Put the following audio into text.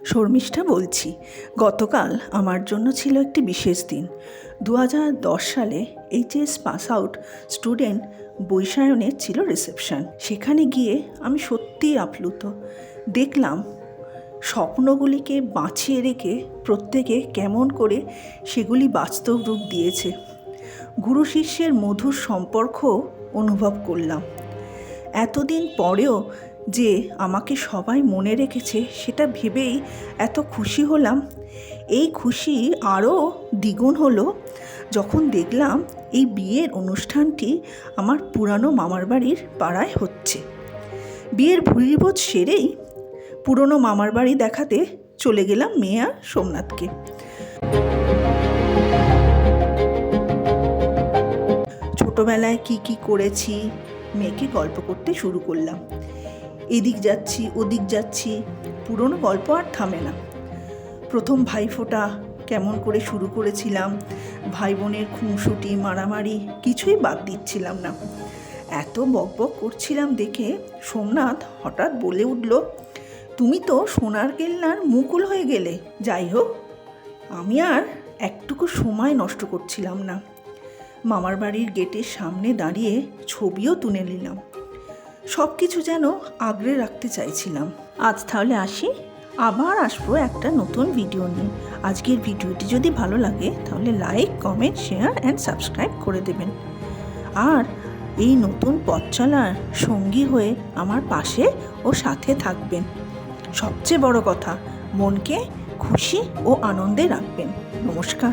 শর্মিষ্ঠা বলছি। গতকাল আমার জন্য ছিল একটি বিশেষ দিন। 2010 সালে এইচএস পাস আউট স্টুডেন্ট বৈশায়নের ছিল রিসেপশন। সেখানে গিয়ে আমি সত্যিই আপ্লুত। দেখলাম স্বপ্নগুলিকে বাঁচিয়ে রেখে প্রত্যেকে কেমন করে সেগুলি বাস্তব রূপ দিয়েছে। গুরু শিষ্যের মধুর সম্পর্ক অনুভব করলাম। এতদিন পরেও যে আমাকে সবাই মনে রেখেছে সেটা ভেবেই এত খুশি হলাম। এই খুশি আরও দ্বিগুণ হলো যখন দেখলাম এই বিয়ের অনুষ্ঠানটি আমার পুরানো মামার বাড়ির পাড়ায় হচ্ছে। বিয়ের ভুরিভোজ সেরেই পুরনো মামার বাড়ি দেখাতে চলে গেলাম মেয়ে আর সোমনাথকে। ছোটবেলায় কি করেছি মেয়েকে গল্প করতে শুরু করলাম। এদিক যাচ্ছি ওদিক যাচ্ছি, পুরনো গল্প আর থামে না। প্রথম ভাইফোঁটা কেমন করে শুরু করেছিলাম, ভাই বোনের খুনসুটি মারামারি কিছুই বাদ দিচ্ছিলাম না। এত বকবক করছিলাম দেখে সোমনাথ হঠাৎ বলে উঠল, তুমি তো সোনার কেল্লার মুকুল হয়ে গেলে। যাই হোক, আমি আর একটুকু সময় নষ্ট করছিলাম না। মামার বাড়ির গেটের সামনে দাঁড়িয়ে ছবিও তুলে নিলাম। সব কিছু যেন আগলে রাখতে চাইছিলাম। আজ তাহলে আসি, আবার আসবো একটা নতুন ভিডিও নিয়ে। আজকের ভিডিওটি যদি ভালো লাগে তাহলে like, comment, share and subscribe করে দেবেন। আর এই নতুন পথ চলার সঙ্গী হয়ে আমার পাশে ও সাথে থাকবেন। সবচেয়ে বড় কথা, মনকে খুশি ও আনন্দে রাখবেন। নমস্কার।